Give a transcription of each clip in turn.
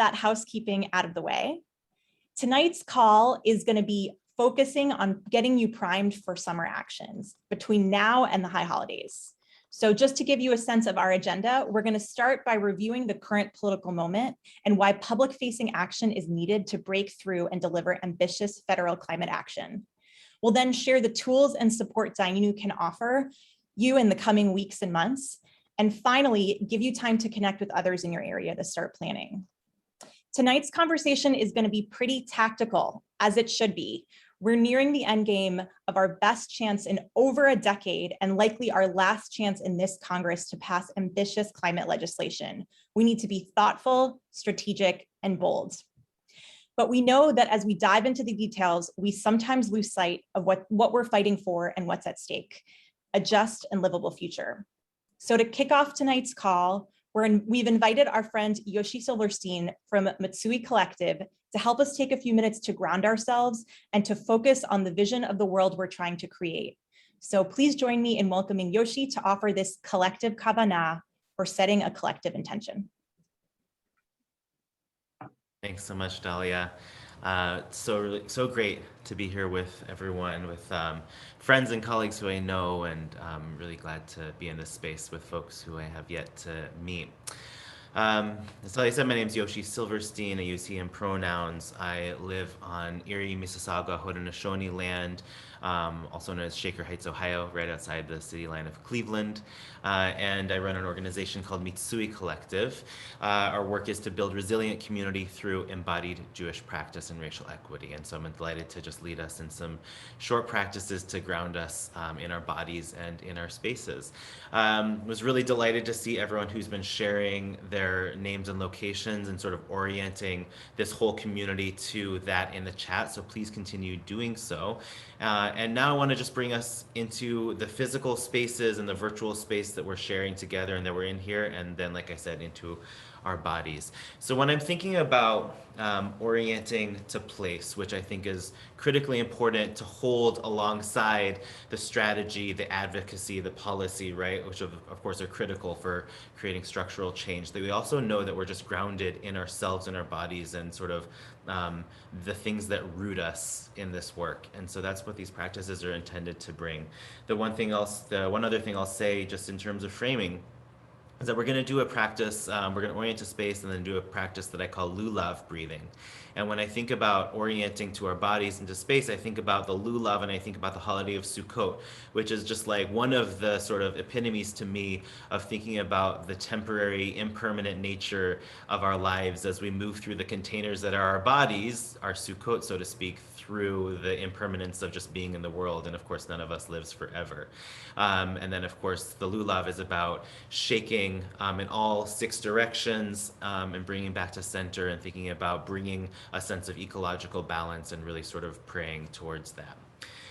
that housekeeping out of the way, tonight's call is going to be focusing on getting you primed for summer actions between now and the high holidays. So just to give you a sense of our agenda, we're going to start by reviewing the current political moment and why public-facing action is needed to break through and deliver ambitious federal climate action. We'll then share the tools and support Dayenu can offer you in the coming weeks and months, and finally, give you time to connect with others in your area to start planning. Tonight's conversation is going to be pretty tactical, as it should be. We're nearing the end game of our best chance in over a decade and likely our last chance in this Congress to pass ambitious climate legislation. We need to be thoughtful, strategic, and bold. But we know that as we dive into the details, we sometimes lose sight of what we're fighting for and what's at stake, a just and livable future. So to kick off tonight's call, we've invited our friend Yoshi Silverstein from Matsui Collective to help us take a few minutes to ground ourselves and to focus on the vision of the world we're trying to create. So please join me in welcoming Yoshi to offer this collective kavanah, or setting a collective intention. Thanks so much, Dahlia. So great to be here with everyone, with friends and colleagues who I know, and I'm really glad to be in this space with folks who I have yet to meet. As I said, my name is Yoshi Silverstein. I use he and pronouns. I live on Erie, Mississauga, Haudenosaunee land, also known as Shaker Heights, Ohio, right outside the city line of Cleveland. And I run an organization called Matsui Collective. Our work is to build resilient community through embodied Jewish practice and racial equity. And so I'm delighted to just lead us in some short practices to ground us in our bodies and in our spaces. Was really delighted to see everyone who's been sharing their names and locations and sort of orienting this whole community to that in the chat. So please continue doing so. And now I want to just bring us into the physical spaces and the virtual space that we're sharing together and that we're in here, and then, like I said, into our bodies. So when I'm thinking about orienting to place, which I think is critically important to hold alongside the strategy, the advocacy, the policy, right, which of course are critical for creating structural change, that we also know that we're just grounded in ourselves and our bodies and sort of the things that root us in this work. And so that's what these practices are intended to bring. The one other thing I'll say just in terms of framing is that we're going to do a practice, we're going to orient to space and then do a practice that I call lulav breathing. And when I think about orienting to our bodies into space, I think about the lulav and I think about the holiday of Sukkot, which is just like one of the sort of epitomes to me of thinking about the temporary, impermanent nature of our lives as we move through the containers that are our bodies, our Sukkot, so to speak, through the impermanence of just being in the world. And of course, none of us lives forever. And then of course, the lulav is about shaking in all 6 directions and bringing back to center and thinking about bringing a sense of ecological balance and really sort of praying towards that.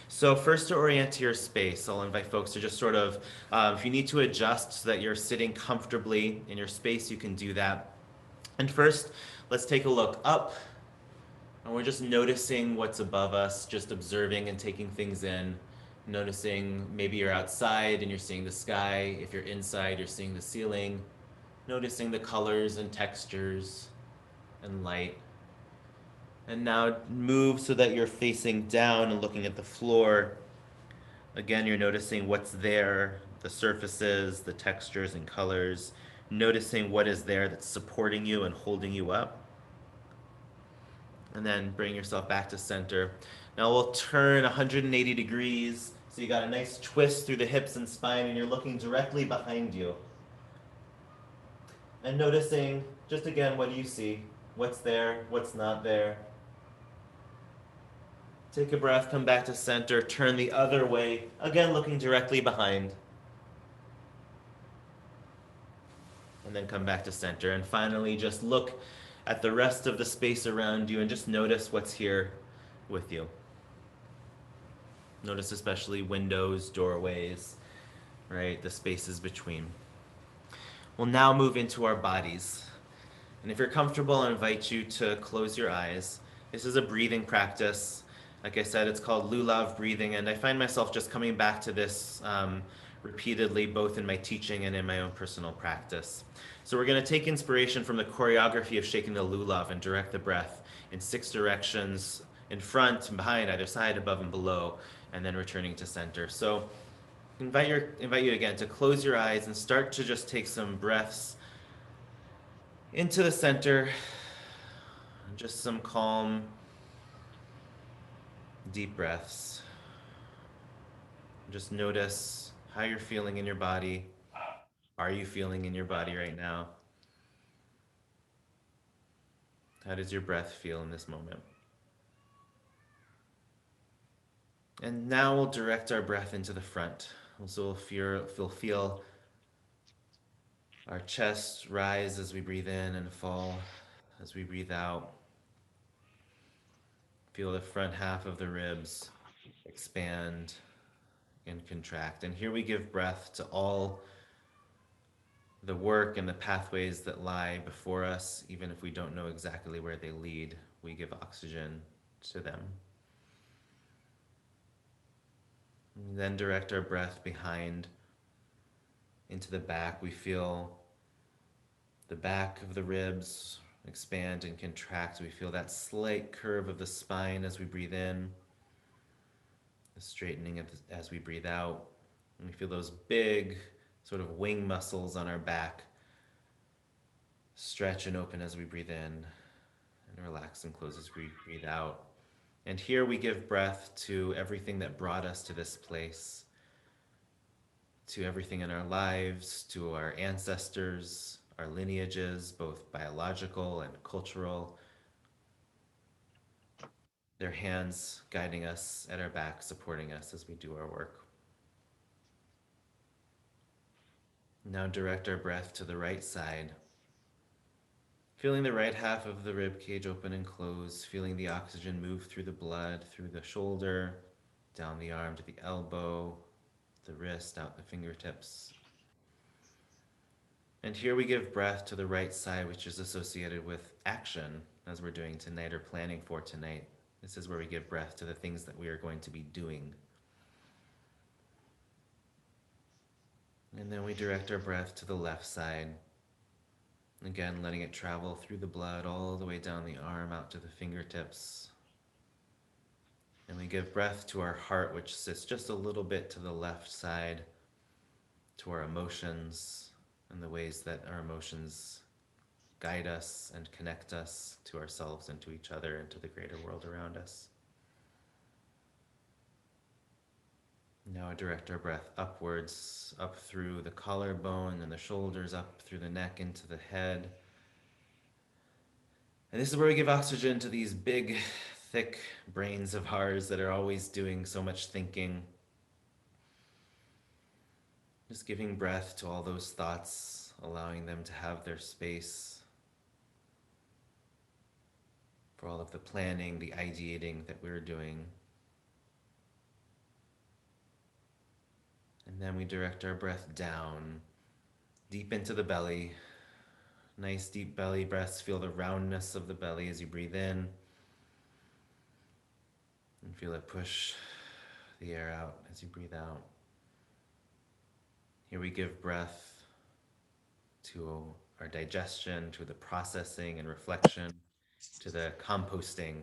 So first, to orient to your space, I'll invite folks to just sort of, if you need to adjust so that you're sitting comfortably in your space, you can do that. And first, let's take a look up. And we're just noticing what's above us, just observing and taking things in. Noticing maybe you're outside and you're seeing the sky. If you're inside, you're seeing the ceiling. Noticing the colors and textures and light. And now move so that you're facing down and looking at the floor. Again, you're noticing what's there, the surfaces, the textures and colors. Noticing what is there that's supporting you and holding you up. And then bring yourself back to center. Now we'll turn 180 degrees. So you got a nice twist through the hips and spine and you're looking directly behind you. And noticing, just again, what do you see? What's there? What's not there? Take a breath, come back to center, turn the other way. Again, looking directly behind. And then come back to center. And finally, just look at the rest of the space around you and just notice what's here with you. Notice especially windows, doorways, right? The spaces between. We'll now move into our bodies. And if you're comfortable, I invite you to close your eyes. This is a breathing practice. Like I said, it's called lulav breathing, and I find myself just coming back to this repeatedly, both in my teaching and in my own personal practice. So we're going to take inspiration from the choreography of shaking the lulav and direct the breath in 6 directions, in front and behind, either side, above and below, and then returning to center. So invite you again to close your eyes and start to just take some breaths into the center, just some calm, deep breaths. Just notice how you're feeling in your body. Are you feeling in your body right now? How does your breath feel in this moment? And now we'll direct our breath into the front. So we'll feel our chest rise as we breathe in and fall as we breathe out. Feel the front half of the ribs expand and contract. And here we give breath to all the work and the pathways that lie before us, even if we don't know exactly where they lead. We give oxygen to them. And then direct our breath behind into the back. We feel the back of the ribs expand and contract. We feel that slight curve of the spine as we breathe in, the straightening as we breathe out. And we feel those big sort of wing muscles on our back stretch and open as we breathe in, and relax and close as we breathe out. And here we give breath to everything that brought us to this place, to everything in our lives, to our ancestors, our lineages, both biological and cultural, their hands guiding us at our back, supporting us as we do our work. Now direct our breath to the right side, feeling the right half of the rib cage open and close, feeling the oxygen move through the blood, through the shoulder, down the arm to the elbow, the wrist, out the fingertips. And here we give breath to the right side, which is associated with action, as we're doing tonight or planning for tonight. This is where we give breath to the things that we are going to be doing. And then we direct our breath to the left side. Again, letting it travel through the blood all the way down the arm, out to the fingertips. And we give breath to our heart, which sits just a little bit to the left side, to our emotions and the ways that our emotions guide us and connect us to ourselves and to each other and to the greater world around us. Now direct our breath upwards, up through the collarbone and the shoulders, up through the neck into the head. And this is where we give oxygen to these big, thick brains of ours that are always doing so much thinking. Just giving breath to all those thoughts, allowing them to have their space for all of the planning, the ideating that we're doing. And then we direct our breath down, deep into the belly. Nice deep belly breaths. Feel the roundness of the belly as you breathe in. And feel it push the air out as you breathe out. Here we give breath to our digestion, to the processing and reflection, to the composting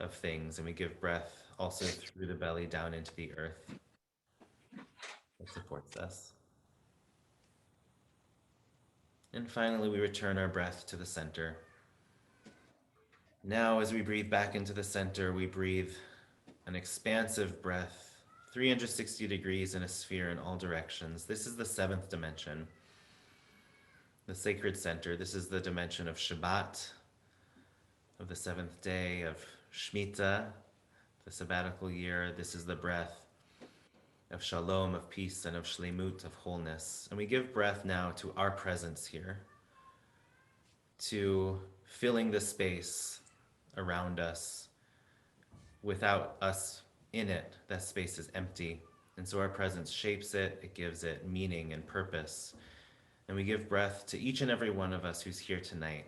of things. And we give breath also through the belly down into the earth that supports us. And finally, we return our breath to the center. Now, as we breathe back into the center, we breathe an expansive breath, 360 degrees in a sphere in all directions. This is the 7th dimension, the sacred center. This is the dimension of Shabbat, of the 7th day, of Shemitah, the sabbatical year. This is the breath of Shalom, of peace, and of Shlemut, of wholeness. And we give breath now to our presence here, to filling the space around us. Without us in it, that space is empty. And so our presence shapes it, it gives it meaning and purpose. And we give breath to each and every one of us who's here tonight,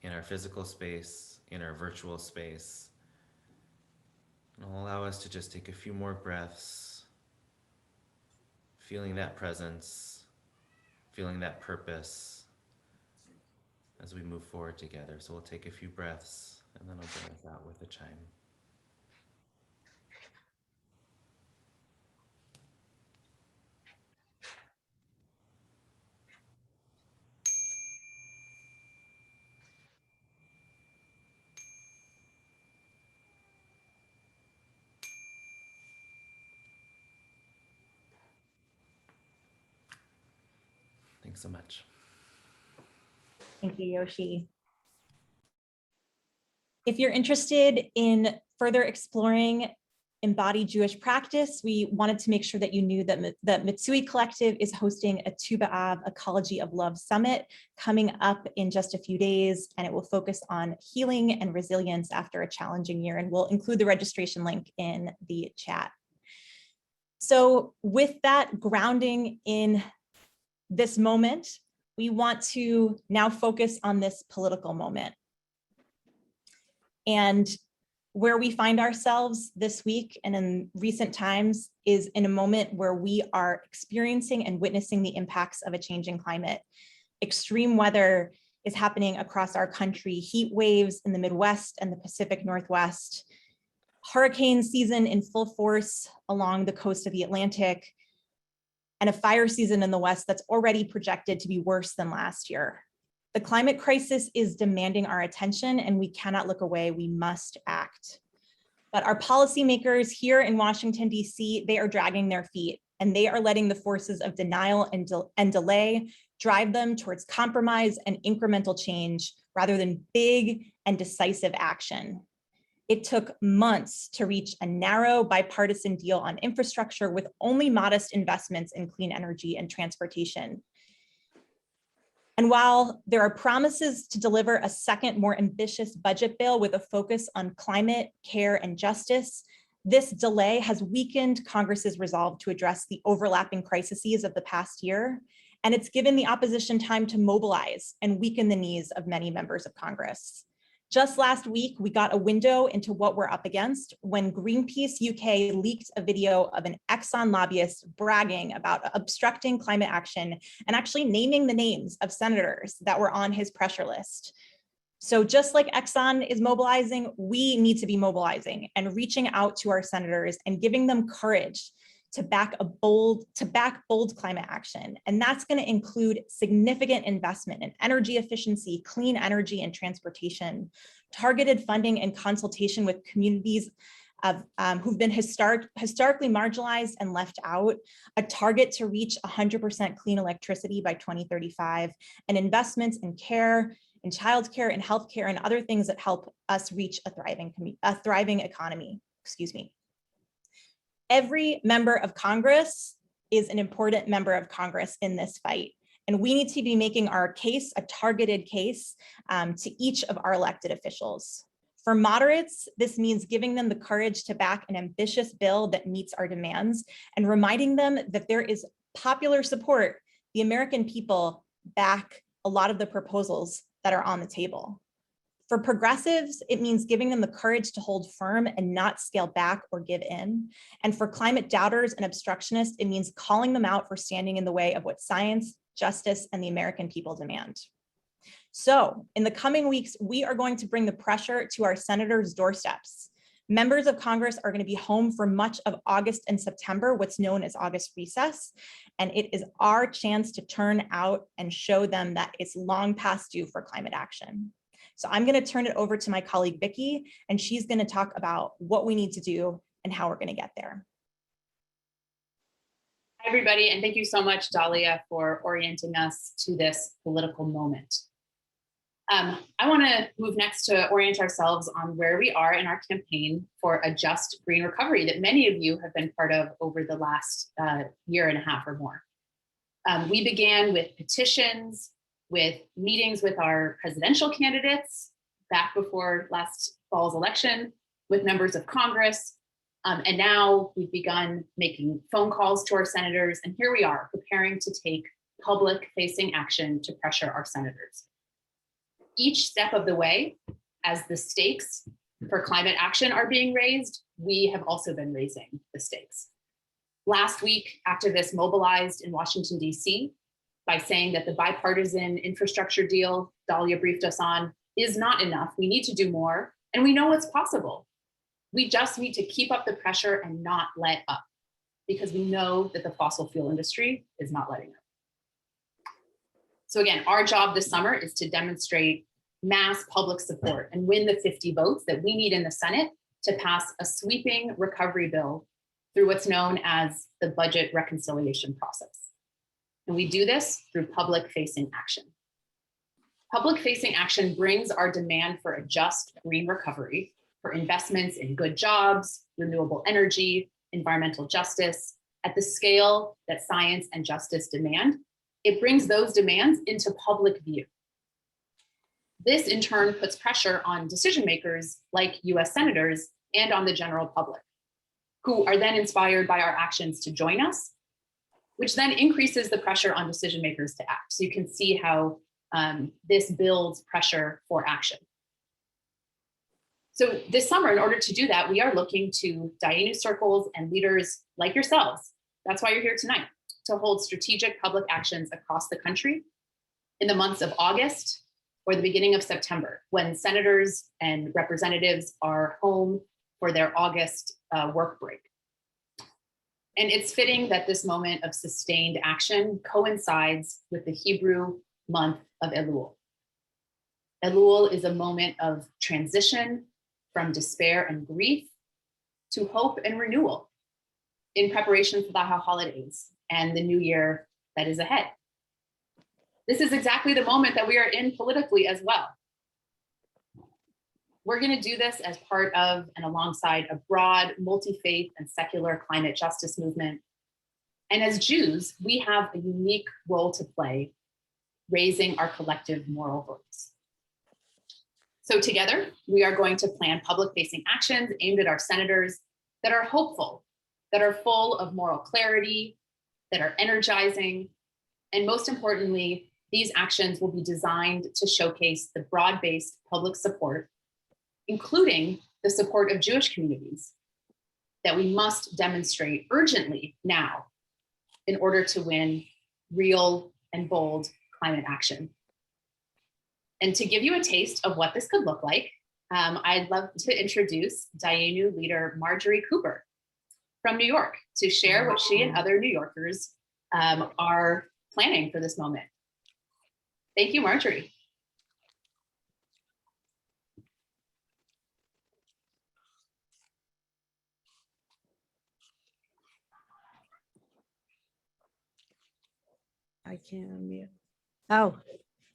in our physical space, in our virtual space. And it'll allow us to just take a few more breaths, feeling that presence, feeling that purpose, as we move forward together. So we'll take a few breaths and then I'll bring us out with a chime. Thanks so much. Thank you, Yoshi. If you're interested in further exploring embodied Jewish practice, we wanted to make sure that you knew that the Mitsui Collective is hosting a Tu B'Av Ecology of Love Summit coming up in just a few days, and it will focus on healing and resilience after a challenging year, and we'll include the registration link in the chat. So with that grounding in this moment, we want to now focus on this political moment. And where we find ourselves this week and in recent times is in a moment where we are experiencing and witnessing the impacts of a changing climate. Extreme weather is happening across our country, heat waves in the Midwest and the Pacific Northwest, hurricane season in full force along the coast of the Atlantic, and a fire season in the West that's already projected to be worse than last year. The climate crisis is demanding our attention and we cannot look away, we must act. But our policymakers here in Washington, DC, they are dragging their feet and they are letting the forces of denial and delay drive them towards compromise and incremental change rather than big and decisive action. It took months to reach a narrow bipartisan deal on infrastructure with only modest investments in clean energy and transportation. And while there are promises to deliver a second, more ambitious budget bill with a focus on climate, care, and justice, this delay has weakened Congress's resolve to address the overlapping crises of the past year, and it's given the opposition time to mobilize and weaken the knees of many members of Congress. Just last week, we got a window into what we're up against when Greenpeace UK leaked a video of an Exxon lobbyist bragging about obstructing climate action and actually naming the names of senators that were on his pressure list. So just like Exxon is mobilizing, we need to be mobilizing and reaching out to our senators and giving them courage to back bold climate action. And that's going to include significant investment in energy efficiency, clean energy and transportation, targeted funding and consultation with communities who've been historically marginalized and left out, a target to reach 100% clean electricity by 2035, and investments in care, in childcare and healthcare and other things that help us reach a thriving economy, Every member of Congress is an important member of Congress in this fight. And we need to be making our case, a targeted case, to each of our elected officials. For moderates, this means giving them the courage to back an ambitious bill that meets our demands and reminding them that there is popular support. The American people back a lot of the proposals that are on the table. For progressives, it means giving them the courage to hold firm and not scale back or give in. And for climate doubters and obstructionists, it means calling them out for standing in the way of what science, justice, and the American people demand. So in the coming weeks, we are going to bring the pressure to our senators' doorsteps. Members of Congress are going to be home for much of August and September, what's known as August recess. And it is our chance to turn out and show them that it's long past due for climate action. So I'm going to turn it over to my colleague, Vicki, and she's going to talk about what we need to do and how we're going to get there. Hi, everybody, and thank you so much, Dahlia, for orienting us to this political moment. I want to move next to orient ourselves on where we are in our campaign for a just green recovery that many of you have been part of over the last year and a half or more. We began with petitions, with meetings with our presidential candidates back before last fall's election, with members of Congress. And now we've begun making phone calls to our senators. And here we are preparing to take public facing action to pressure our senators. Each step of the way, as the stakes for climate action are being raised, we have also been raising the stakes. Last week, activists mobilized in Washington, DC, by saying that the bipartisan infrastructure deal Dahlia briefed us on, is not enough. We need to do more, and we know it's possible. We just need to keep up the pressure and not let up, because we know that the fossil fuel industry is not letting up. So again, our job this summer is to demonstrate mass public support and win the 50 votes that we need in the Senate to pass a sweeping recovery bill through what's known as the budget reconciliation process. And we do this through public-facing action. Public-facing action brings our demand for a just green recovery, for investments in good jobs, renewable energy, environmental justice, at the scale that science and justice demand. It brings those demands into public view. This in turn puts pressure on decision makers like US senators and on the general public, who are then inspired by our actions to join us, which then increases the pressure on decision makers to act. So you can see how this builds pressure for action. So this summer, in order to do that, we are looking to Dayenu circles and leaders like yourselves. That's why you're here tonight, to hold strategic public actions across the country in the months of August or the beginning of September, when senators and representatives are home for their August work break. And it's fitting that this moment of sustained action coincides with the Hebrew month of Elul. Elul is a moment of transition from despair and grief to hope and renewal in preparation for the holidays and the new year that is ahead. This is exactly the moment that we are in politically as well. We're going to do this as part of and alongside a broad, multi-faith and secular climate justice movement. And as Jews, we have a unique role to play, raising our collective moral voice. So together, we are going to plan public-facing actions aimed at our senators that are hopeful, that are full of moral clarity, that are energizing, and most importantly, these actions will be designed to showcase the broad-based public support, including the support of Jewish communities, that we must demonstrate urgently now in order to win real and bold climate action. And to give you a taste of what this could look like, I'd love to introduce Dayenu leader Marjorie Cooper from New York to share what she and other New Yorkers are planning for this moment. Thank you, Marjorie. I can't unmute. Oh,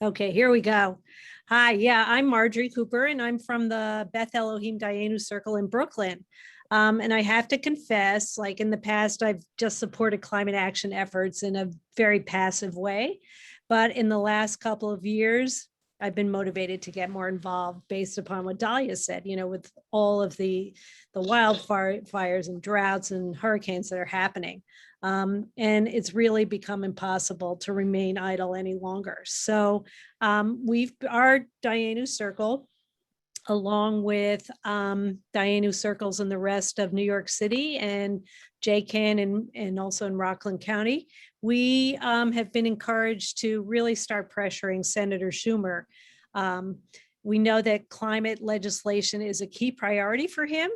okay, here we go. Hi, yeah, I'm Marjorie Cooper and I'm from the Beth Elohim Dayenu Circle in Brooklyn. And I have to confess, like in the past, I've just supported climate action efforts in a very passive way. But in the last couple of years, I've been motivated to get more involved based upon what Dahlia said, you know, with all of the wildfires and droughts and hurricanes that are happening. And it's really become impossible to remain idle any longer. So our Dayenu Circle, along with Dayenu circles in the rest of New York City and JCAN and also in Rockland County, we have been encouraged to really start pressuring Senator Schumer. We know that climate legislation is a key priority for him,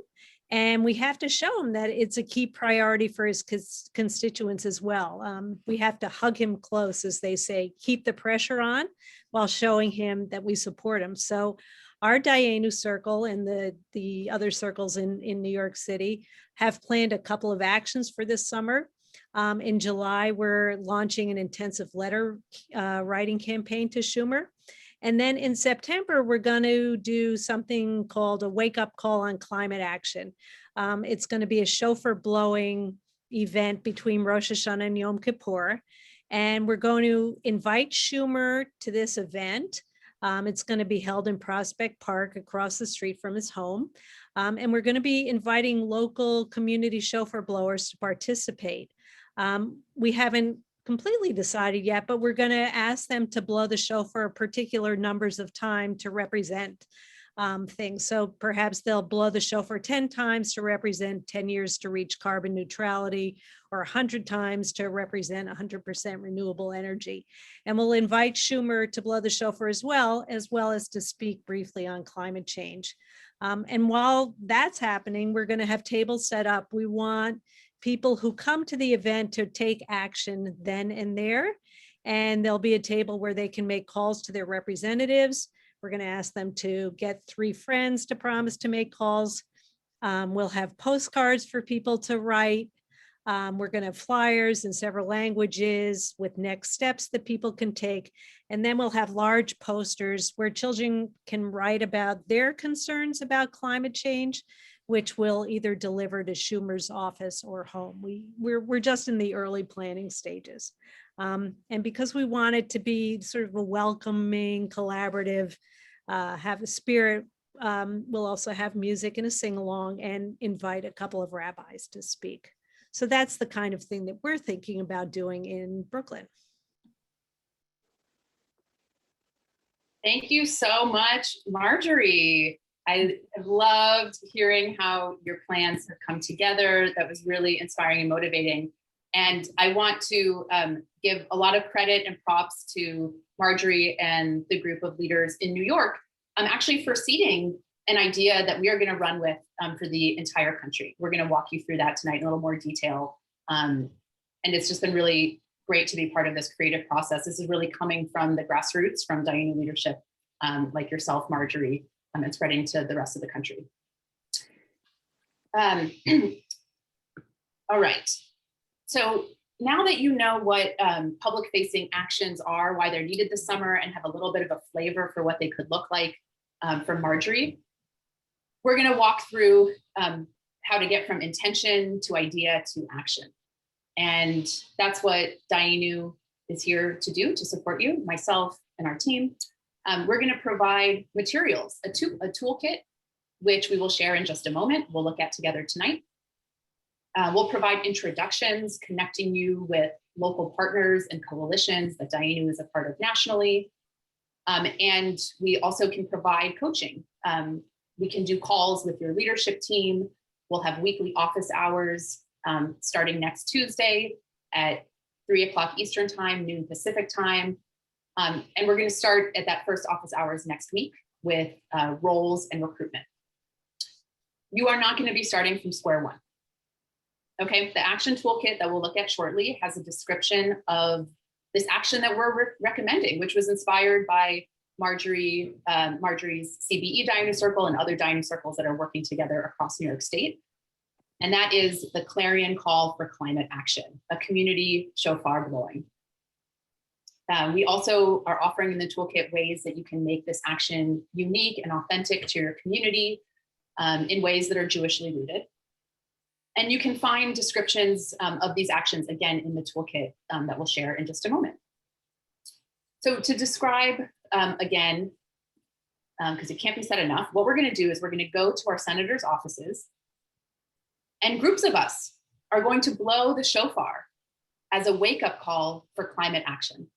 and we have to show him that it's a key priority for his constituents as well. We have to hug him close, as they say, keep the pressure on while showing him that we support him. So our Dayenu Circle and the other circles in New York City have planned a couple of actions for this summer. In July, we're launching an intensive letter writing campaign to Schumer. And then in September, we're going to do something called a wake-up call on climate action. It's going to be a shofar blowing event between Rosh Hashanah and Yom Kippur. And we're going to invite Schumer to this event. It's going to be held in Prospect Park across the street from his home. And we're going to be inviting local community shofar blowers to participate. We haven't completely decided yet, but we're going to ask them to blow the shofar particular numbers of time to represent things. So perhaps they'll blow the shofar 10 times to represent 10 years to reach carbon neutrality, or 100 times to represent 100% renewable energy. And we'll invite Schumer to blow the shofar as well as to speak briefly on climate change. And while that's happening, we're going to have tables set up. We want people who come to the event to take action then and there. And there'll be a table where they can make calls to their representatives. We're going to ask them to get 3 friends to promise to make calls. We'll have postcards for people to write. We're going to have flyers in several languages with next steps that people can take. And then we'll have large posters where children can write about their concerns about climate change, which we'll either deliver to Schumer's office or home. We're just in the early planning stages. And because we want it to be sort of a welcoming, collaborative, have a spirit, we'll also have music and a sing-along and invite a couple of rabbis to speak. So that's the kind of thing that we're thinking about doing in Brooklyn. Thank you so much, Marjorie. I loved hearing how your plans have come together. That was really inspiring and motivating. And I want to give a lot of credit and props to Marjorie and the group of leaders in New York, actually for seeding an idea that we are going to run with for the entire country. We're going to walk you through that tonight in a little more detail. And it's just been really great to be part of this creative process. This is really coming from the grassroots, from Dayenu leadership, like yourself, Marjorie, and spreading to the rest of the country. All right. So now that you know what public-facing actions are, why they're needed this summer, and have a little bit of a flavor for what they could look like from Marjorie, we're going to walk through how to get from intention to idea to action. And that's what Dayenu is here to do, to support you, myself, and our team. We're going to provide materials, a toolkit, which we will share in just a moment. We'll look at together tonight. We'll provide introductions, connecting you with local partners and coalitions that Dayenu is a part of nationally. And we also can provide coaching. We can do calls with your leadership team. We'll have weekly office hours starting next Tuesday at 3 o'clock Eastern time, noon Pacific time. And we're going to start at that first office hours next week with roles and recruitment. You are not going to be starting from square one. Okay, the action toolkit that we'll look at shortly has a description of this action that we're recommending, which was inspired by Marjorie's CBE Dayenu Circle and other Dayenu circles that are working together across New York State. And that is the clarion call for climate action, a community shofar blowing. We also are offering in the toolkit ways that you can make this action unique and authentic to your community in ways that are Jewishly rooted. And you can find descriptions of these actions again in the toolkit that we'll share in just a moment. So to describe again, because it can't be said enough, what we're going to do is we're going to go to our senators' offices, and groups of us are going to blow the shofar as a wake-up call for climate action.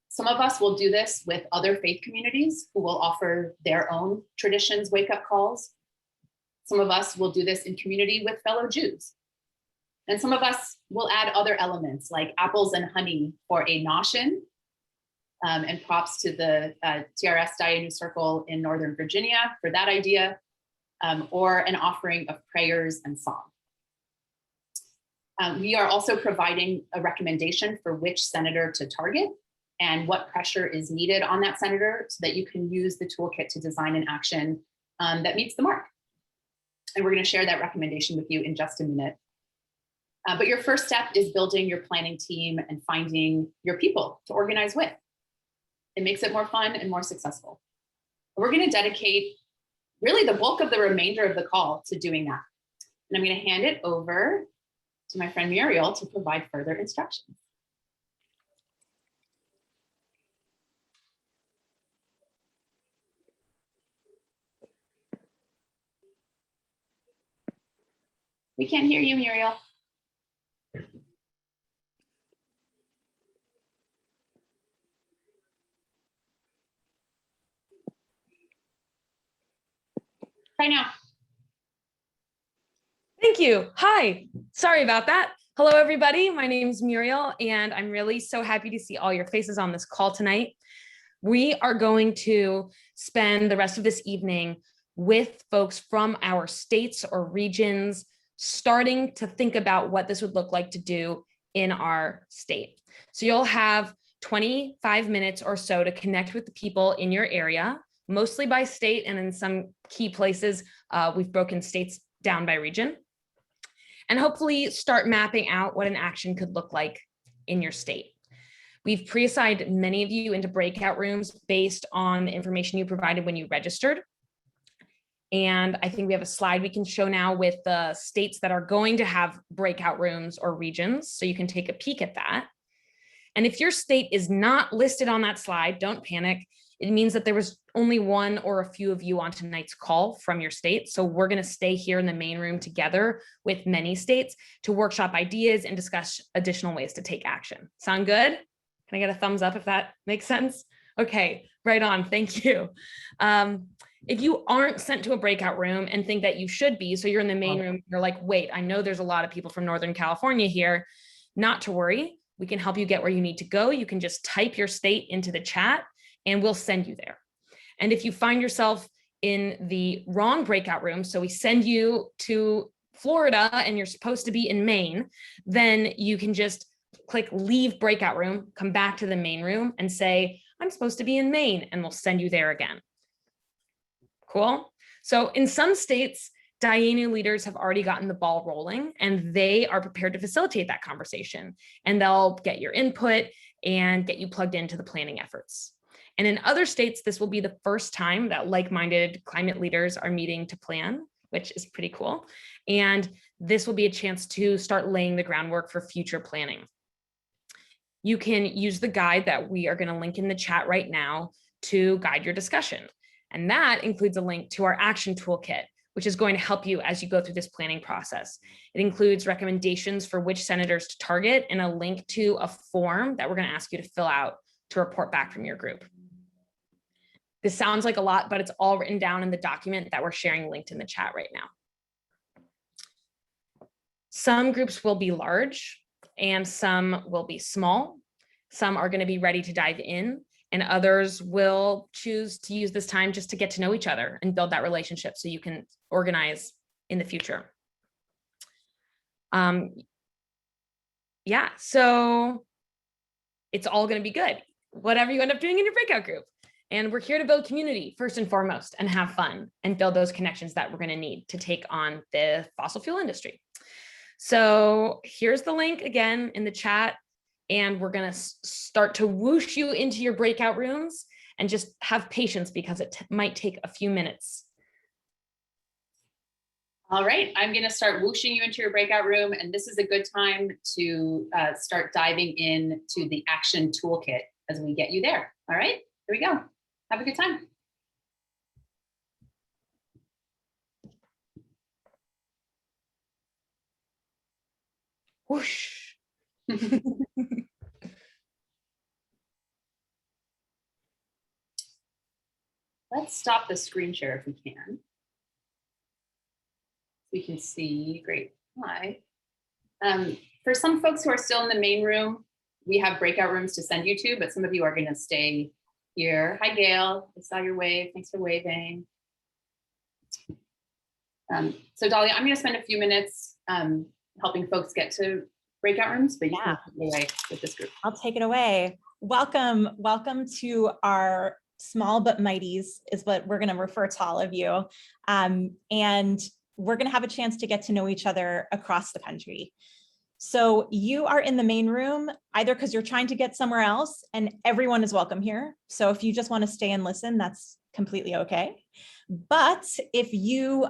Some of us will do this with other faith communities who will offer their own traditions wake-up calls. Some of us will do this in community with fellow Jews. And some of us will add other elements like apples and honey for a noshin, and props to the TRS Dayenu Circle in Northern Virginia for that idea, or an offering of prayers and song. We are also providing a recommendation for which senator to target and what pressure is needed on that senator so that you can use the toolkit to design an action that meets the mark. And we're going to share that recommendation with you in just a minute. But your first step is building your planning team and finding your people to organize with. It makes it more fun and more successful. We're going to dedicate really the bulk of the remainder of the call to doing that. And I'm going to hand it over to my friend Muriel to provide further instructions. We can't hear you, Muriel. Try now. Thank you. Hi. Sorry about that. Hello, everybody. My name is Muriel, and I'm really so happy to see all your faces on this call tonight. We are going to spend the rest of this evening with folks from our states or regions, starting to think about what this would look like to do in our state. So you'll have 25 minutes or so to connect with the people in your area, mostly by state, and in some key places, we've broken states down by region, and hopefully start mapping out what an action could look like in your state. We've pre-assigned many of you into breakout rooms based on the information you provided when you registered. And I think we have a slide we can show now with the states that are going to have breakout rooms or regions, so you can take a peek at that. And if your state is not listed on that slide, don't panic. It means that there was only one or a few of you on tonight's call from your state. So we're going to stay here in the main room together with many states to workshop ideas and discuss additional ways to take action. Sound good? Can I get a thumbs up if that makes sense? Okay, right on. Thank you. If you aren't sent to a breakout room and think that you should be, so you're in the main room, you're like, wait, I know there's a lot of people from Northern California here. Not to worry. We can help you get where you need to go. You can just type your state into the chat and we'll send you there. And if you find yourself in the wrong breakout room, so we send you to Florida and you're supposed to be in Maine, then you can just click leave breakout room, come back to the main room and say, I'm supposed to be in Maine, and we'll send you there again. Cool. So in some states, Dayenu leaders have already gotten the ball rolling and they are prepared to facilitate that conversation, and they'll get your input and get you plugged into the planning efforts. And in other states, this will be the first time that like-minded climate leaders are meeting to plan, which is pretty cool. And this will be a chance to start laying the groundwork for future planning. You can use the guide that we are going to link in the chat right now to guide your discussion. And that includes a link to our action toolkit, which is going to help you as you go through this planning process. It includes recommendations for which senators to target and a link to a form that we're going to ask you to fill out to report back from your group. This sounds like a lot, but it's all written down in the document that we're sharing linked in the chat right now. Some groups will be large and some will be small. Some are going to be ready to dive in, and others will choose to use this time just to get to know each other and build that relationship so you can organize in the future. Yeah, so it's all going to be good, whatever you end up doing in your breakout group. And we're here to build community first and foremost and have fun and build those connections that we're going to need to take on the fossil fuel industry. So here's the link again in the chat. And we're going to start to whoosh you into your breakout rooms, and just have patience because it might take a few minutes. All right, I'm going to start whooshing you into your breakout room, and this is a good time to start diving into the action toolkit as we get you there. All right, here we go. Have a good time. Whoosh. Let's stop the screen share if we can. We can see, great, hi. For some folks who are still in the main room, we have breakout rooms to send you to, but some of you are gonna stay here. Hi, Gail, I saw your wave, thanks for waving. So Dahlia, I'm gonna spend a few minutes helping folks get to breakout rooms, but you can take it away with this group. I'll take it away. Welcome to our small but mighties is what we're going to refer to all of you. And we're going to have a chance to get to know each other across the country. So you are in the main room, either because you're trying to get somewhere else, and everyone is welcome here. So if you just want to stay and listen, that's completely okay. But if you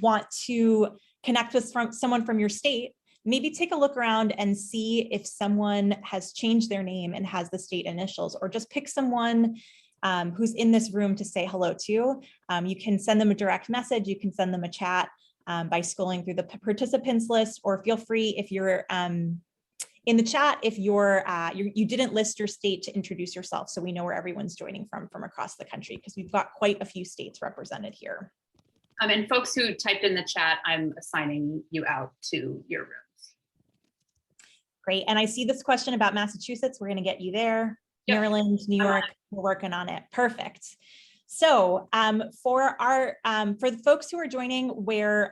want to connect with someone from your state, maybe take a look around and see if someone has changed their name and has the state initials, or just pick someone who's in this room to say hello to. You can send them a direct message, you can send them a chat by scrolling through the participants list, or feel free if you're in the chat, if you didn't list your state, to introduce yourself so we know where everyone's joining from across the country, because we've got quite a few states represented here. And folks who typed in the chat, I'm assigning you out to your rooms. Great. And I see this question about Massachusetts. We're going to get you there. Yep. Maryland, New York, we're working on it. Perfect. So for the folks who are joining where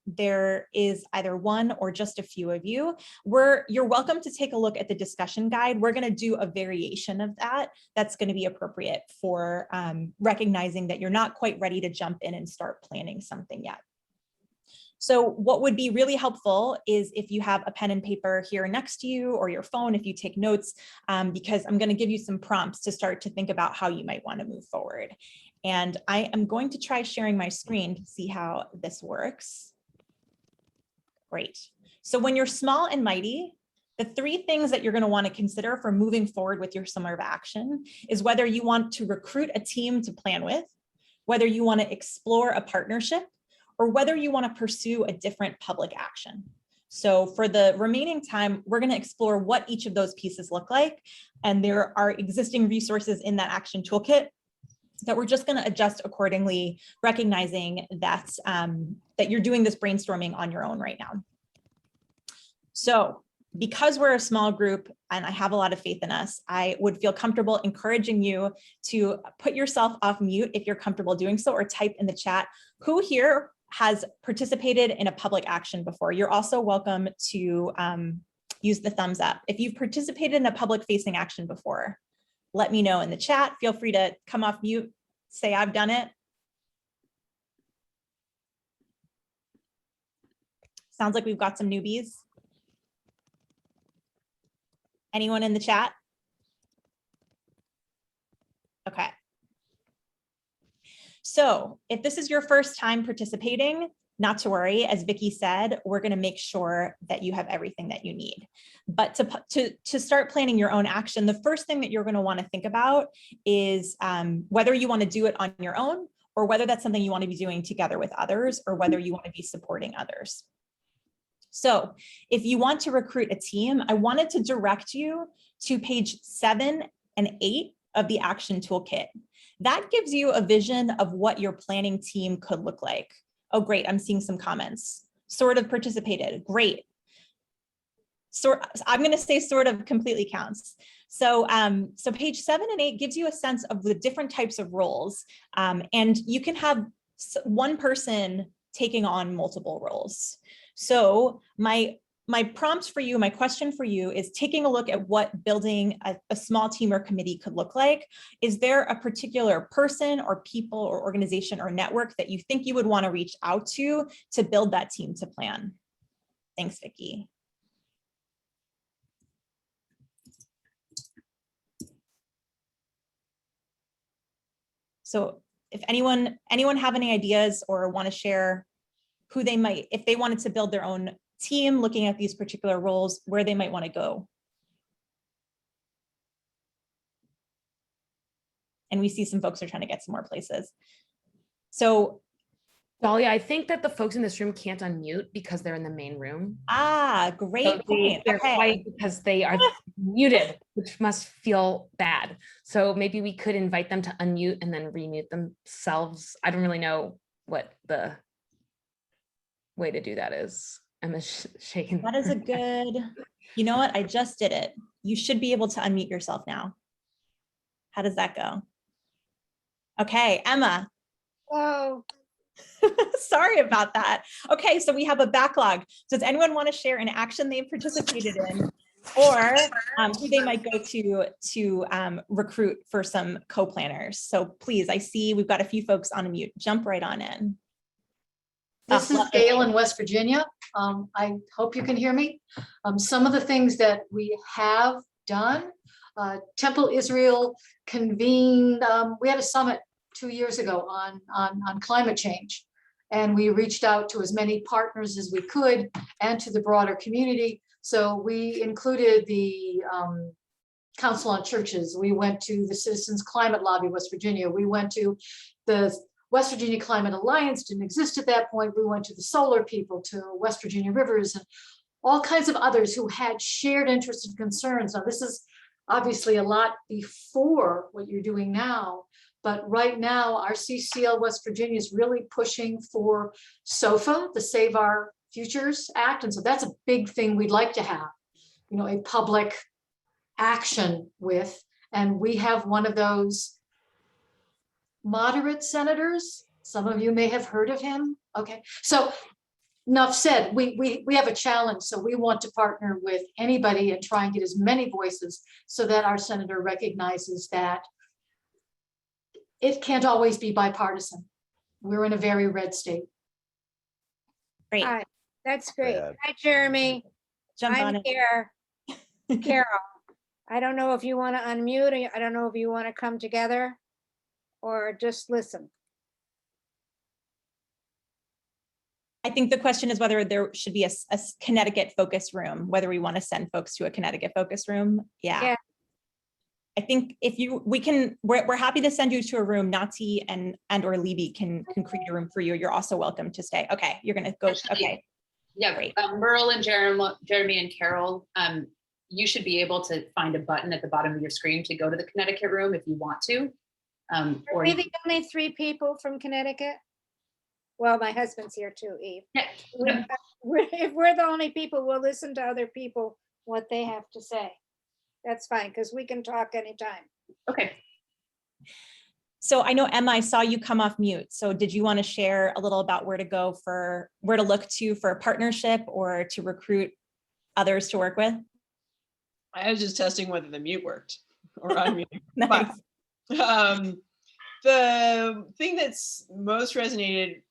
there is either one or just a few of you, you're welcome to take a look at the discussion guide. We're going to do a variation of that. That's going to be appropriate for recognizing that you're not quite ready to jump in and start planning something yet. So what would be really helpful is if you have a pen and paper here next to you, or your phone if you take notes, because I'm going to give you some prompts to start to think about how you might want to move forward. And I am going to try sharing my screen to see how this works. Great. So when you're small and mighty, the three things that you're going to want to consider for moving forward with your summer of action is whether you want to recruit a team to plan with, whether you want to explore a partnership, or whether you want to pursue a different public action. So for the remaining time, we're going to explore what each of those pieces look like. And there are existing resources in that action toolkit that we're just going to adjust accordingly, recognizing that, that you're doing this brainstorming on your own right now. So because we're a small group and I have a lot of faith in us, I would feel comfortable encouraging you to put yourself off mute if you're comfortable doing so, or type in the chat, who here has participated in a public action before. You're also welcome to use the thumbs up. If you've participated in a public facing action before, let me know in the chat. Feel free to come off mute, say I've done it. Sounds like we've got some newbies. Anyone in the chat? Okay. So if this is your first time participating, not to worry, as Vicki said, we're going to make sure that you have everything that you need. But to start planning your own action, the first thing that you're going to want to think about is whether you want to do it on your own, or whether that's something you want to be doing together with others, or whether you want to be supporting others. So if you want to recruit a team, I wanted to direct you to page 7 and 8 of the action toolkit. That gives you a vision of what your planning team could look like. Oh, great, I'm seeing some comments. Sort of participated, great. I'm gonna say sort of completely counts. So, so page 7 and 8 gives you a sense of the different types of roles. And you can have one person taking on multiple roles. So my prompt for you, my question for you is taking a look at what building a small team or committee could look like. Is there a particular person or people or organization or network that you think you would want to reach out to build that team to plan? Thanks, Vicki. So if anyone have any ideas or want to share who they might, if they wanted to build their own team looking at these particular roles, where they might want to go. And we see some folks are trying to get some more places. So Dahlia, I think that the folks in this room can't unmute because they're in the main room. Great So point. They're Okay. quiet because they are muted, which must feel bad. So maybe we could invite them to unmute and then remute themselves. I don't really know what the way to do that is. Emma shaking. That is a good, you know what? I just did it. You should be able to unmute yourself now. How does that go? Okay, Emma. Oh, sorry about that. Okay, so we have a backlog. Does anyone want to share an action they've participated in, or who they might go to recruit for some co-planners? So please, I see we've got a few folks on mute. Jump right on in. this is Gail in West Virginia. I hope you can hear me. Some of the things that we have done, Temple Israel convened, we had a summit 2 years ago on climate change. And we reached out to as many partners as we could and to the broader community. So we included the Council on Churches. We went to the Citizens Climate Lobby, West Virginia. We went to the West Virginia Climate Alliance, didn't exist at that point. We went to the solar people, to West Virginia Rivers, and all kinds of others who had shared interests and concerns. Now, this is obviously a lot before what you're doing now, But right now, our CCL West Virginia is really pushing for SOFA, the Save Our Futures Act. And so that's a big thing we'd like to have, you know, a public action with. And we have one of those moderate senators. Some of you may have heard of him. Okay, so enough said, we have a challenge. So we want to partner with anybody and try and get as many voices so that our senator recognizes that it can't always be bipartisan. We're in a very red state. Great. Hi, that's great. Bad. Hi, Jeremy. Jump on I'm it. here. Carol, I don't know if you want to unmute, or I don't know if you want to come together or just listen. I think the question is whether there should be a Connecticut focus room, whether we want to send folks to a Connecticut focus room. Yeah. I think if you, we're happy to send you to a room. Nazi and or Levy can create a room for you. You're also welcome to stay. Okay, you're gonna go. Okay. Yeah, Great. Merle and Jeremy and Carol, you should be able to find a button at the bottom of your screen to go to the Connecticut room if you want to. Are Or we you- the only 3 people from Connecticut? Well, my husband's here too, Eve. Yeah, yeah. If we're the only people, we'll listen to other people, what they have to say. That's fine, because we can talk anytime. Okay. So I know, Emma, I saw you come off mute. So did you want to share a little about where to look to for a partnership or to recruit others to work with? I was just testing whether the mute worked or unmuting. Nice. The thing that's most resonated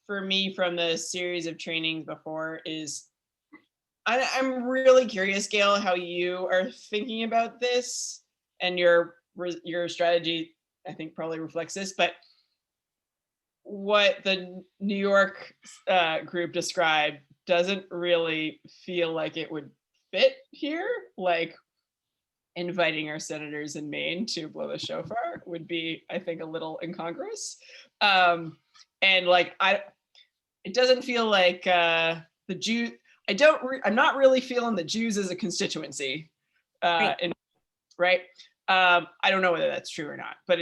for me from the series of trainings before is I'm really curious, Gail, how you are thinking about this, and your strategy, I think, probably reflects this, but what the New York group described doesn't really feel like it would fit here. Like, inviting our senators in Maine to blow the shofar would be, I think, a little incongruous. And like, it doesn't feel like the Jew. I'm not really feeling the Jews as a constituency. Right. Right. I don't know whether that's true or not, but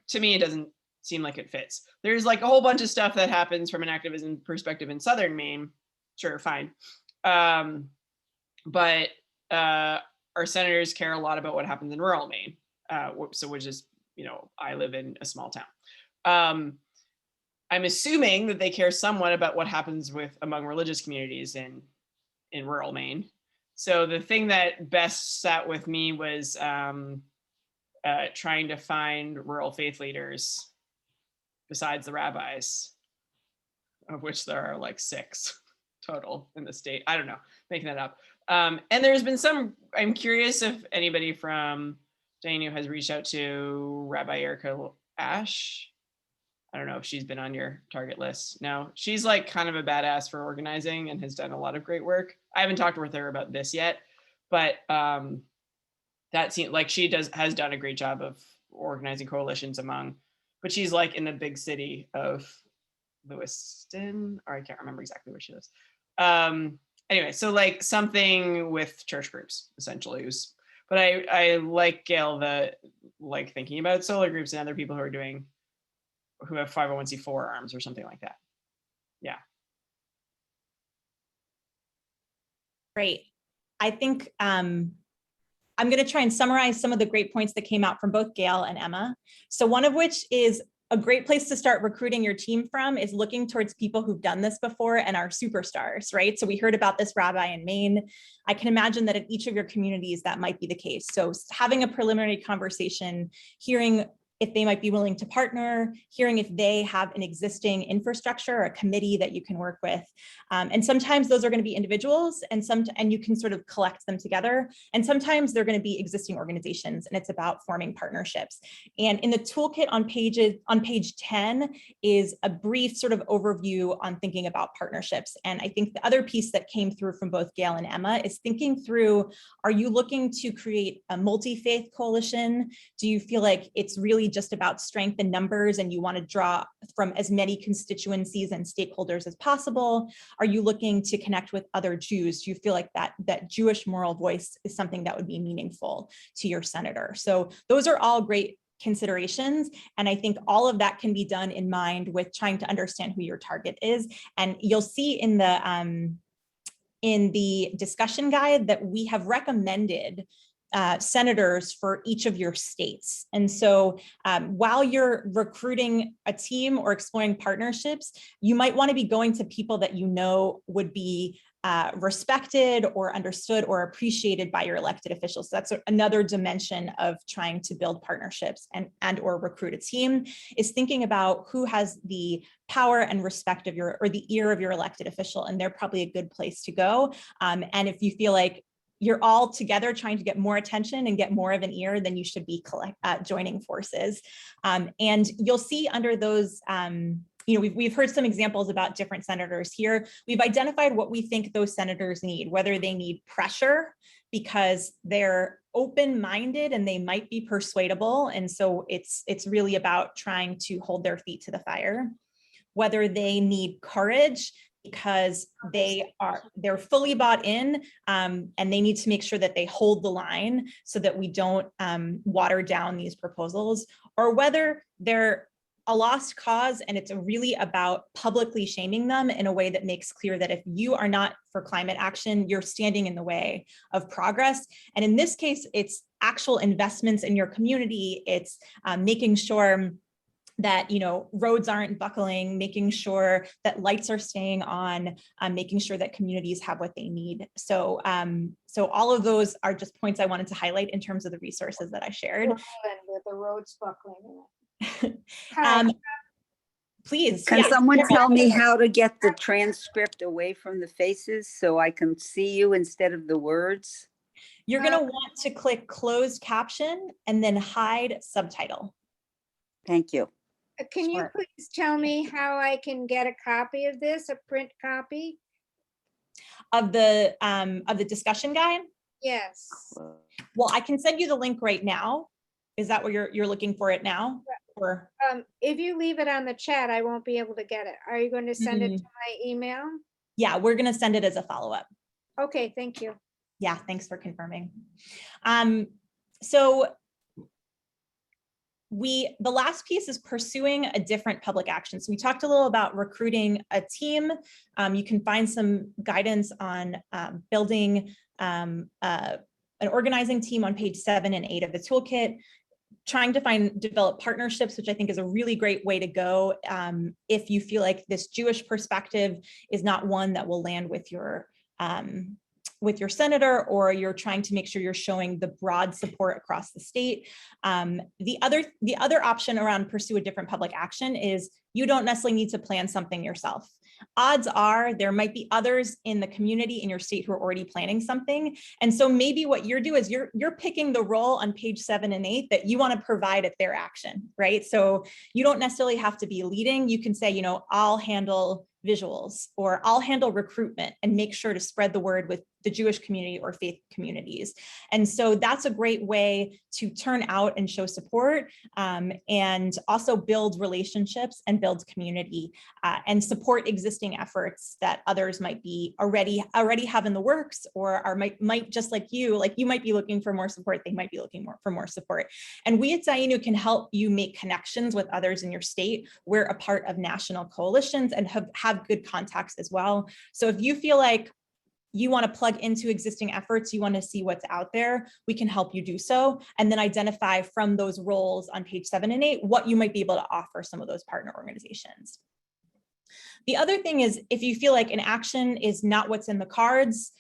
to me, it doesn't seem like it fits. There's like a whole bunch of stuff that happens from an activism perspective in Southern Maine. Sure, fine. But our senators care a lot about what happens in rural Maine. So which is, I live in a small town. I'm assuming that they care somewhat about what happens among religious communities in rural Maine. So the thing that best sat with me was trying to find rural faith leaders besides the rabbis, of which there are like 6 total in the state. I don't know, making that up. And there's been I'm curious if anybody from Dayenu has reached out to Rabbi Erica Ash. I don't know if she's been on your target list. No, she's like kind of a badass for organizing and has done a lot of great work. I haven't talked with her about this yet, but that seems like she has done a great job of organizing coalitions but she's like in the big city of Lewiston, or I can't remember exactly where she lives. Anyway, so like something with church groups essentially. But I like Gail, thinking about solar groups and other people who have 501c4 arms or something like that. Yeah. Great. I think I'm going to try and summarize some of the great points that came out from both Gail and Emma. So one of which is a great place to start recruiting your team from is looking towards people who've done this before and are superstars, right? So we heard about this rabbi in Maine. I can imagine that in each of your communities, that might be the case. So having a preliminary conversation, hearing if they might be willing to partner, hearing if they have an existing infrastructure or a committee that you can work with. And sometimes those are going to be individuals and you can sort of collect them together. And sometimes they're going to be existing organizations and it's about forming partnerships. And in the toolkit on page 10 is a brief sort of overview on thinking about partnerships. And I think the other piece that came through from both Gail and Emma is thinking through, are you looking to create a multi-faith coalition? Do you feel like it's really just about strength in numbers and you want to draw from as many constituencies and stakeholders as possible? Are you looking to connect with other Jews? Do you feel like that Jewish moral voice is something that would be meaningful to your senator? So those are all great considerations. And I think all of that can be done in mind with trying to understand who your target is. And you'll see in the discussion guide that we have recommended senators for each of your states. And so while you're recruiting a team or exploring partnerships, you might want to be going to people that you know would be respected or understood or appreciated by your elected officials. So that's another dimension of trying to build partnerships and or recruit a team, is thinking about who has the power and respect of your, or the ear of your elected official, and they're probably a good place to go. And if you feel like you're all together trying to get more attention and get more of an ear, then you should be joining forces. And you'll see under those, we've heard some examples about different senators here. We've identified what we think those senators need, whether they need pressure because they're open-minded and they might be persuadable. And so it's really about trying to hold their feet to the fire. Whether they need courage because they're fully bought in, and they need to make sure that they hold the line so that we don't water down these proposals, or whether they're a lost cause and it's really about publicly shaming them in a way that makes clear that if you are not for climate action, you're standing in the way of progress. And in this case, it's actual investments in your community. It's making sure that roads aren't buckling, making sure that lights are staying on, making sure that communities have what they need. So so all of those are just points I wanted to highlight in terms of the resources that I shared. With the roads buckling in it. Please. Can yeah. someone tell me how to get the transcript away from the faces so I can see you instead of the words? You're going to want to click closed caption and then hide subtitle. Thank you. Can you please tell me how I can get a copy of this, a print copy? Of the discussion guide? Yes. Well, I can send you the link right now. Is that what you're looking for it now? Or if you leave it on the chat, I won't be able to get it. Are you going to send it to my email? Yeah, we're going to send it as a follow-up. Okay, thank you. Yeah, thanks for confirming. So the last piece is pursuing a different public action. So we talked a little about recruiting a team. You can find some guidance on building an organizing team on page 7 and 8 of the toolkit. Trying to develop partnerships, which I think is a really great way to go if you feel like this Jewish perspective is not one that will land with your senator, or you're trying to make sure you're showing the broad support across the state. The other option around pursue a different public action is you don't necessarily need to plan something yourself. Odds are there might be others in the community in your state who are already planning something. And so maybe what you're doing is you're picking the role on page 7 and 8 that you want to provide at their action, right? So you don't necessarily have to be leading. You can say, I'll handle visuals, or I'll handle recruitment and make sure to spread the word with the Jewish community or faith communities. And so that's a great way to turn out and show support, and also build relationships and build community, and support existing efforts that others might be already have in the works, or might just like you might be looking for more support, they might be looking for more support. And we at Dayenu can help you make connections with others in your state. We're a part of national coalitions and have good contacts as well. So if you feel like you want to plug into existing efforts, you want to see what's out there, we can help you do so, and then identify from those roles on page 7 and 8 what you might be able to offer some of those partner organizations. The other thing is, if you feel like an action is not what's in the cards,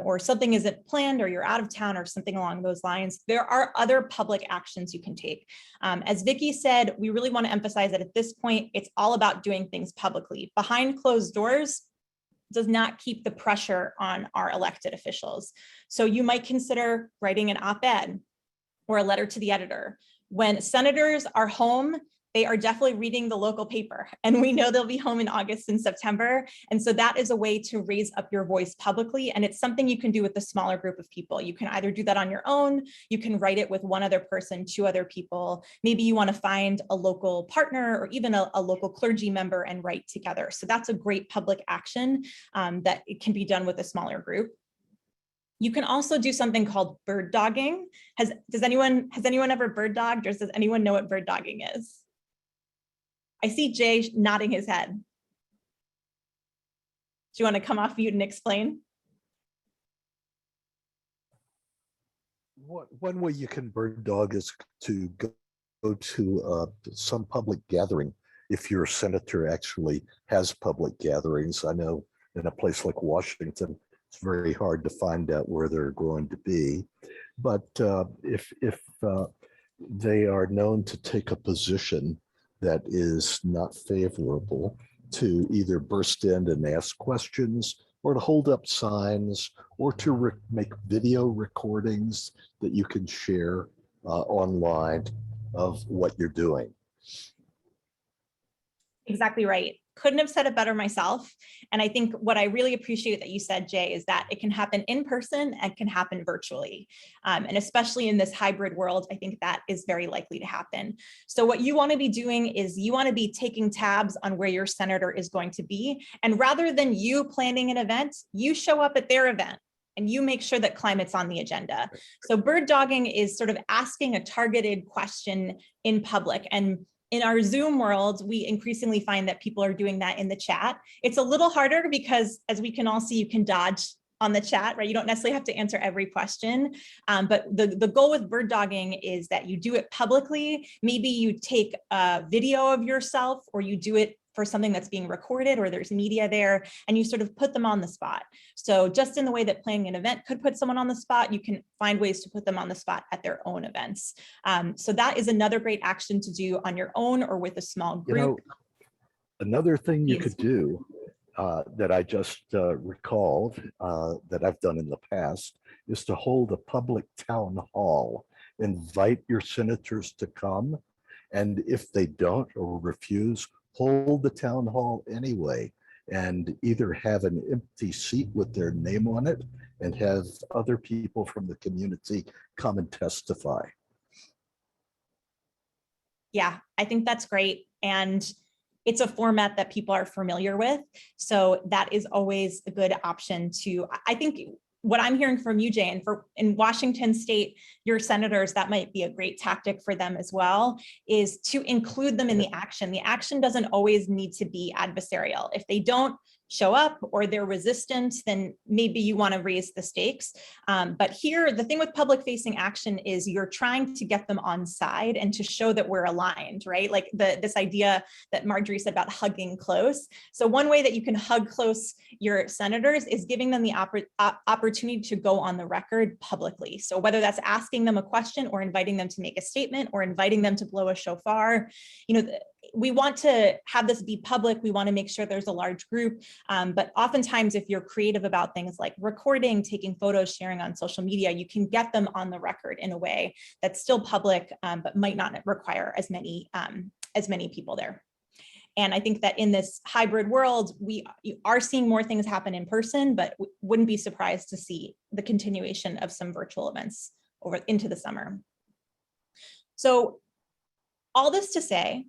or something isn't planned, or you're out of town, or something along those lines, there are other public actions you can take. As Vicki said, we really want to emphasize that at this point, it's all about doing things publicly. Behind closed doors does not keep the pressure on our elected officials. So you might consider writing an op-ed or a letter to the editor. When senators are home, they are definitely reading the local paper, and we know they'll be home in August and September. And so that is a way to raise up your voice publicly. And it's something you can do with a smaller group of people. You can either do that on your own, you can write it with one other person, 2 other people. Maybe you want to find a local partner or even a local clergy member and write together. So that's a great public action that it can be done with a smaller group. You can also do something called bird dogging. Has anyone ever bird dogged, or does anyone know what bird dogging is? I see Jay nodding his head. Do you want to come off mute and explain? One way you can bird dog is to go to some public gathering. If your senator actually has public gatherings, I know in a place like Washington, it's very hard to find out where they're going to be. But if they are known to take a position that is not favorable, to either burst in and ask questions, or to hold up signs, or to make video recordings that you can share online of what you're doing. Exactly right. Couldn't have said it better myself. And I think what I really appreciate that you said, Jay, is that it can happen in person and can happen virtually. And especially in this hybrid world, I think that is very likely to happen. So what you want to be doing is you want to be taking tabs on where your senator is going to be. And rather than you planning an event, you show up at their event and you make sure that climate's on the agenda. So bird dogging is sort of asking a targeted question in public. And in our Zoom world, we increasingly find that people are doing that in the chat. It's a little harder because, as we can all see, you can dodge on the chat, right? You don't necessarily have to answer every question. But the goal with bird dogging is that you do it publicly. Maybe you take a video of yourself, or you do it for something that's being recorded, or there's media there, and you sort of put them on the spot. So just in the way that planning an event could put someone on the spot, you can find ways to put them on the spot at their own events. So that is another great action to do on your own or with a small group. You know, another thing you could do that I just recalled that I've done in the past is to hold a public town hall. Invite your senators to come, and if they don't or refuse, hold the town hall anyway, and either have an empty seat with their name on it and have other people from the community come and testify. Yeah, I think that's great. And it's a format that people are familiar with. So that is always a good option to, I think what I'm hearing from you, Jay, and in Washington State, your senators, that might be a great tactic for them as well, is to include them in the action. The action doesn't always need to be adversarial. If they don't show up or they're resistant, then maybe you want to raise the stakes. But here, the thing with public facing action is you're trying to get them on side and to show that we're aligned, right? Like this idea that Marjorie said about hugging close. So one way that you can hug close your senators is giving them the opportunity to go on the record publicly. So whether that's asking them a question or inviting them to make a statement or inviting them to blow a shofar, you know, we want to have this be public. We want to make sure there's a large group. But oftentimes, if you're creative about things like recording, taking photos, sharing on social media, you can get them on the record in a way that's still public, but might not require as many people there. And I think that in this hybrid world, we are seeing more things happen in person, but wouldn't be surprised to see the continuation of some virtual events over into the summer. So all this to say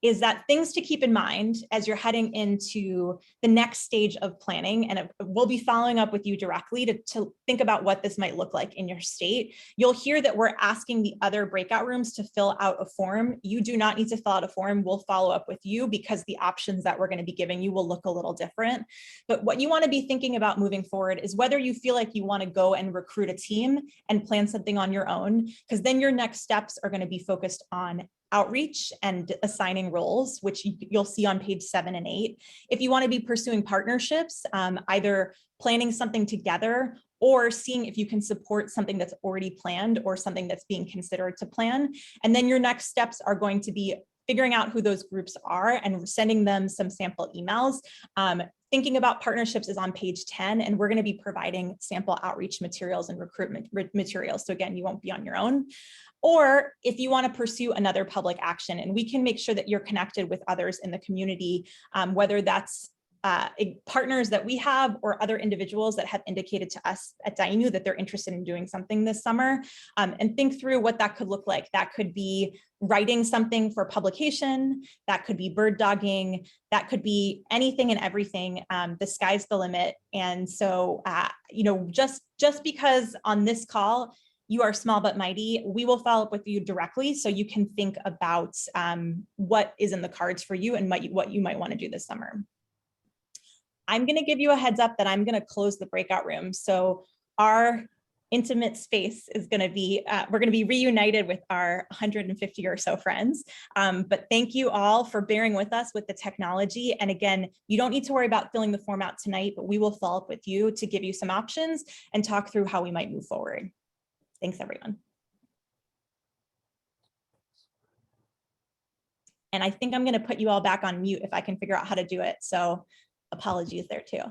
is that things to keep in mind as you're heading into the next stage of planning, and we'll be following up with you directly to think about what this might look like in your state. You'll hear that we're asking the other breakout rooms to fill out a form. You do not need to fill out a form. We'll follow up with you because the options that we're going to be giving you will look a little different. But what you want to be thinking about moving forward is whether you feel like you want to go and recruit a team and plan something on your own, because then your next steps are going to be focused on outreach and assigning roles, which you'll see on page 7 and 8. If you want to be pursuing partnerships, either planning something together or seeing if you can support something that's already planned or something that's being considered to plan. And then your next steps are going to be figuring out who those groups are and sending them some sample emails. Thinking about partnerships is on page 10, and we're going to be providing sample outreach materials and recruitment materials. So again, you won't be on your own. Or if you want to pursue another public action, and we can make sure that you're connected with others in the community, whether that's partners that we have or other individuals that have indicated to us at Dayenu that they're interested in doing something this summer, and think through what that could look like. That could be writing something for publication, that could be bird dogging, that could be anything and everything. The sky's the limit. And so, just because on this call, you are small but mighty, we will follow up with you directly so you can think about what is in the cards for you and what you might want to do this summer. I'm going to give you a heads up that I'm going to close the breakout room. So our intimate space is going to be, we're going to be reunited with our 150 or so friends. But thank you all for bearing with us with the technology. And again, you don't need to worry about filling the form out tonight, but we will follow up with you to give you some options and talk through how we might move forward. Thanks, everyone. And I think I'm going to put you all back on mute if I can figure out how to do it. So apologies there too.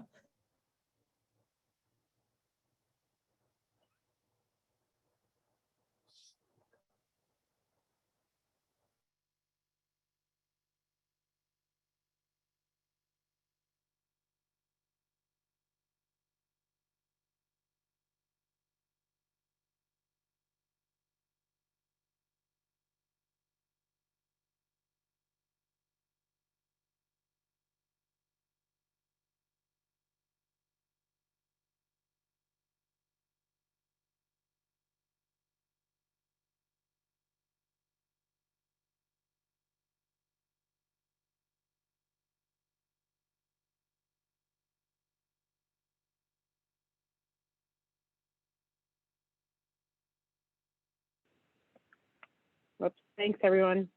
Whoops. Thanks, everyone.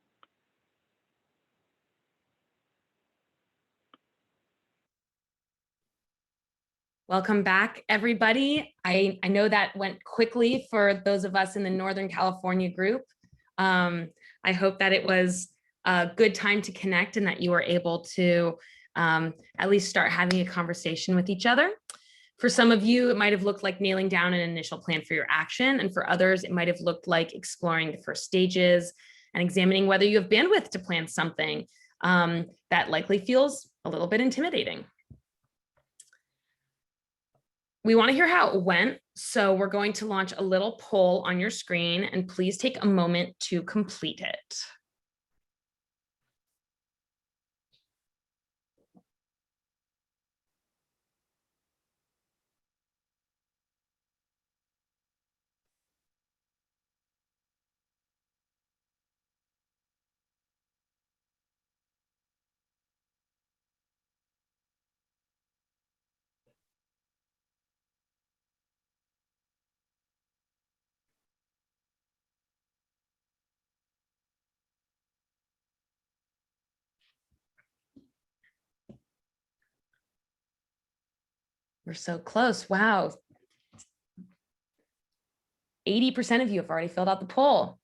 Welcome back, everybody. I know that went quickly for those of us in the Northern California group. I hope that it was a good time to connect and that you were able to at least start having a conversation with each other. For some of you, it might have looked like nailing down an initial plan for your action. And for others, it might have looked like exploring the first stages and examining whether you have bandwidth to plan something that likely feels a little bit intimidating. We want to hear how it went, so we're going to launch a little poll on your screen, and please take a moment to complete it. We're so close. Wow. 80% of you have already filled out the poll.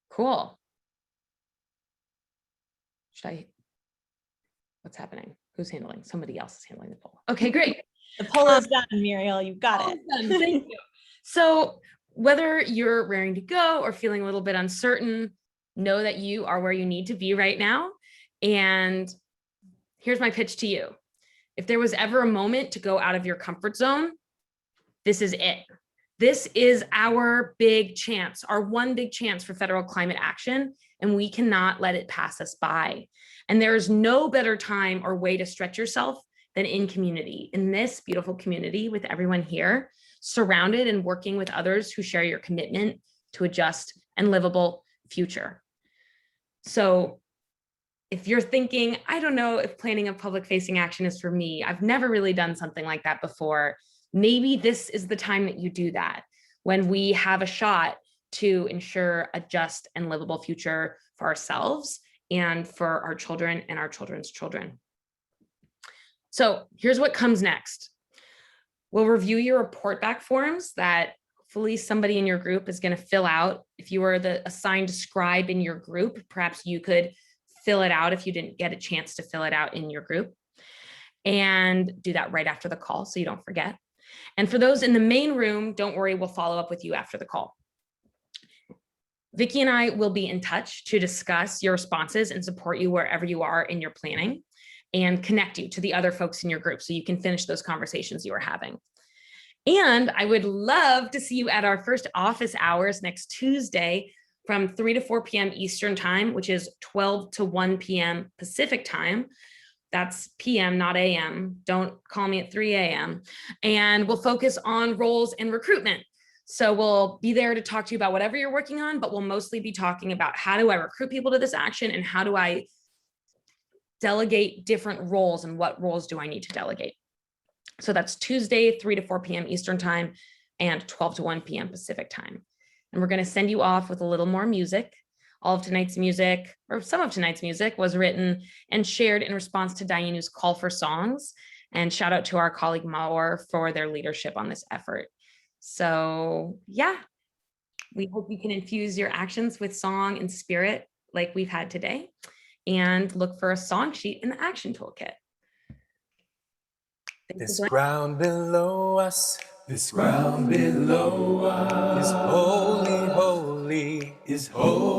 Cool. What's happening? Who's handling? Somebody else is handling the poll. Okay, great. The poll is done, Muriel. You've got it. Thank you. So whether you're raring to go or feeling a little bit uncertain, know that you are where you need to be right now. And here's my pitch to you. If there was ever a moment to go out of your comfort zone, this is it. This is our big chance, our one big chance for federal climate action, and we cannot let it pass us by. And there's no better time or way to stretch yourself than in community, in this beautiful community with everyone here, surrounded and working with others who share your commitment to a just and livable future. So if you're thinking, I don't know if planning a public facing action is for me, I've never really done something like that before, maybe this is the time that you do that, when we have a shot to ensure a just and livable future for ourselves and for our children and our children's children. So here's what comes next. We'll review your report back forms that hopefully somebody in your group is going to fill out. If you are the assigned scribe in your group, perhaps you could fill it out if you didn't get a chance to fill it out in your group, and do that right after the call so you don't forget. And for those in the main room, don't worry, we'll follow up with you after the call. Vicki and I will be in touch to discuss your responses and support you wherever you are in your planning and connect you to the other folks in your group so you can finish those conversations you are having. And I would love to see you at our first office hours next Tuesday from 3 to 4 p.m. Eastern time, which is 12 to 1 p.m. Pacific time. That's PM, not AM. Don't call me at 3 a.m. And we'll focus on roles and recruitment. So we'll be there to talk to you about whatever you're working on, but we'll mostly be talking about how do I recruit people to this action and how do I delegate different roles and what roles do I need to delegate. So that's Tuesday, 3 to 4 p.m. Eastern time and 12 to 1 p.m. Pacific time. And we're going to send you off with a little more music. All of tonight's music, or some of tonight's music, was written and shared in response to Dayenu's call for songs. And shout out to our colleague Maor for their leadership on this effort. So yeah, we hope you can infuse your actions with song and spirit like we've had today, and look for a song sheet in the action toolkit. This ground below us, this ground below us is holy, holy, is holy.